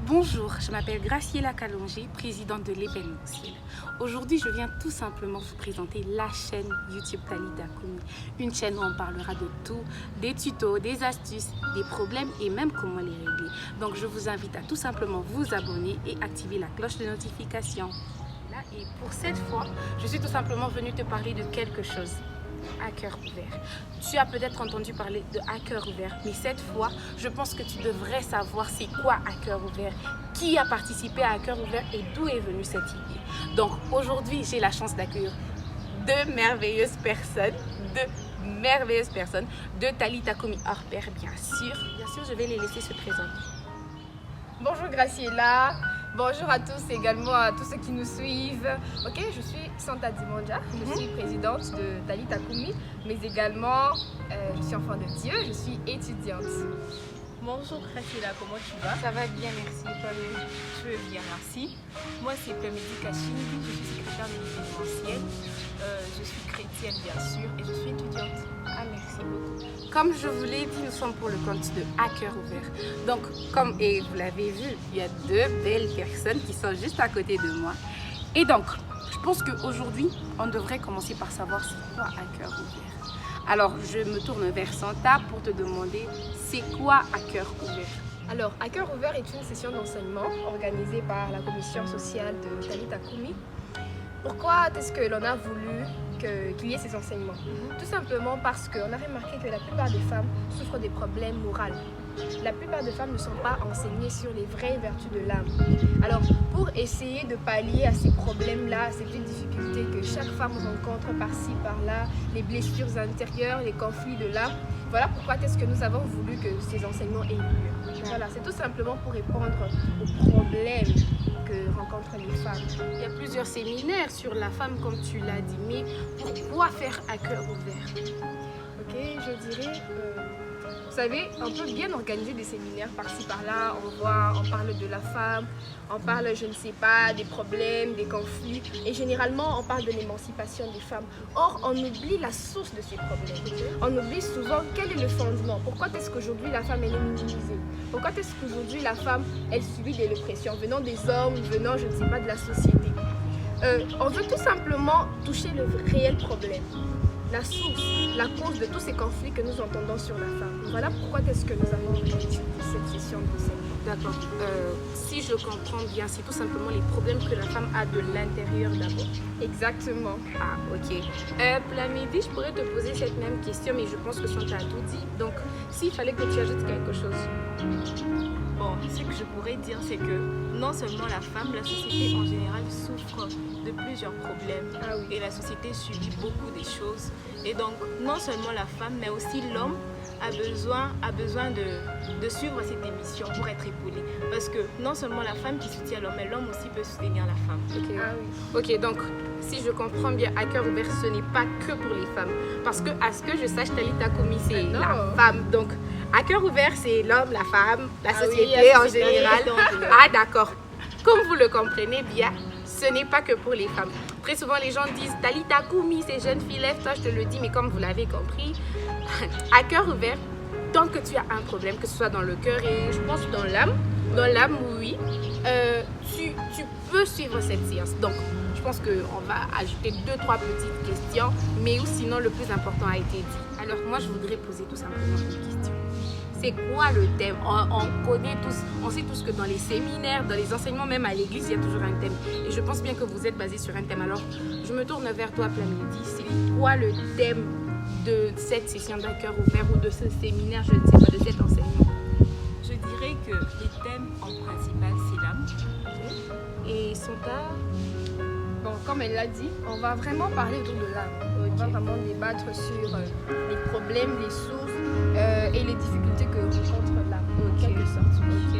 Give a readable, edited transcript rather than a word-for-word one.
Bonjour, je m'appelle Graciela Kalonji, présidente de l'événementiel. Aujourd'hui, je viens tout simplement vous présenter la chaîne YouTube Talita Kumi. Une chaîne où on parlera de tout, des tutos, des astuces, des problèmes et même comment les régler. Donc je vous invite à tout simplement vous abonner et activer la cloche de notification. Et pour cette fois, je suis tout simplement venue te parler de quelque chose. À cœur ouvert. Tu as peut-être entendu parler de à cœur ouvert, mais cette fois, je pense que tu devrais savoir c'est quoi à cœur ouvert, qui a participé à cœur ouvert et d'où est venue cette idée. Donc aujourd'hui, j'ai la chance d'accueillir deux merveilleuses personnes, de Talita Kumi hors pair, bien sûr. Bien sûr, je vais les laisser se présenter. Bonjour Graciela, bonjour à tous et également à tous ceux qui nous suivent. Ok, je suis Santa Dimondja, je suis présidente de Talita Kumi, mais également je suis enfant de Dieu, je suis étudiante. Bonjour Graciela, comment tu vas? Ça va bien, merci. Toi-même? Je vais bien, merci. Moi c'est Plemedi Kachini, je suis secrétaire de l'événementiel. Je suis chrétienne bien sûr et je suis étudiante. Ah, merci beaucoup. Comme je vous l'ai dit, nous sommes pour le compte de À cœur ouvert. Donc, et vous l'avez vu, il y a deux belles personnes qui sont juste à côté de moi. Et donc, je pense qu'aujourd'hui, on devrait commencer par savoir c'est quoi À cœur ouvert. Alors, je me tourne vers Santa pour te demander c'est quoi À cœur ouvert? Alors, À cœur ouvert est une session d'enseignement organisée par la commission sociale de Talita Kumi. Pourquoi est-ce que l'on a voulu qu'il y ait ces enseignements? Tout simplement parce qu'on a remarqué que la plupart des femmes souffrent des problèmes moraux. La plupart des femmes ne sont pas enseignées sur les vraies vertus de l'âme. Alors, pour essayer de pallier à ces problèmes-là, à ces petites difficultés que chaque femme rencontre par-ci, par-là, les blessures intérieures, les conflits de l'âme, voilà pourquoi est-ce que nous avons voulu que ces enseignements aient lieu. Voilà, c'est tout simplement pour répondre aux problèmes que rencontrent les femmes. Il y a plusieurs séminaires sur la femme, comme tu l'as dit, mais pourquoi faire À cœur ouvert? Ok, je dirais, vous savez, on peut bien organiser des séminaires par-ci par-là, on parle de la femme, on parle, je ne sais pas, des problèmes, des conflits, et généralement on parle de l'émancipation des femmes. Or, on oublie la source de ces problèmes. On oublie souvent quel est le fondement. Pourquoi est-ce qu'aujourd'hui la femme elle est minimisée? Pourquoi est-ce qu'aujourd'hui la femme elle subit des répressions venant des hommes, venant, je ne sais pas, de la société? On veut tout simplement toucher le réel problème. La source, la cause de tous ces conflits que nous entendons sur la femme. Voilà pourquoi est-ce que nous avons organisé cette session d'enseignement. D'accord. Si je comprends bien, c'est tout simplement les problèmes que la femme a de l'intérieur d'abord. Exactement. Ah, ok. Plamidi, je pourrais te poser cette même question, mais je pense que Santa a tout dit. Donc, s'il fallait que tu ajoutes quelque chose. Bon, ce que je pourrais dire c'est que non seulement la femme, la société en général souffre de plusieurs problèmes. Ah oui. Et la société subit beaucoup de choses. Et donc, non seulement la femme, mais aussi l'homme a besoin de suivre cette émission pour être épaulé. Parce que non seulement la femme qui soutient l'homme, mais l'homme aussi peut soutenir la femme. Ok. Ah oui. Ok, donc, si je comprends bien, À cœur ouvert, ce n'est pas que pour les femmes. Parce que, à ce que je sache, Talita Kumi, c'est la femme. Donc, À cœur ouvert, c'est l'homme, la femme, la société oui, en général. Ah, d'accord. Comme vous le comprenez bien, ce n'est pas que pour les femmes. Très souvent, les gens disent Talita Kumi, ces jeunes filles, lève-toi, je te le dis, mais comme vous l'avez compris, À cœur ouvert, tant que tu as un problème, que ce soit dans le cœur et je pense dans l'âme, oui, tu peux suivre cette séance. Donc, je pense qu'on va ajouter 2-3 petites questions, mais sinon, le plus important a été dit. Alors, moi, je voudrais poser tout simplement une question. C'est quoi le thème? On connaît tous, on sait tous que dans les séminaires, dans les enseignements, même à l'église, il y a toujours un thème. Et je pense bien que vous êtes basé sur un thème. Alors, je me tourne vers toi, Plamidi. C'est quoi le thème de cette session d'À cœur ouvert ou de ce séminaire, je ne sais pas, de cet enseignement? Je dirais que les thèmes en principal, c'est l'âme. Et Santa? Bon, comme elle l'a dit, on va vraiment parler autour de l'âme. On va vraiment débattre sur les problèmes, les sources et les difficultés que rencontre l'âme, en quelque sorte. Ok.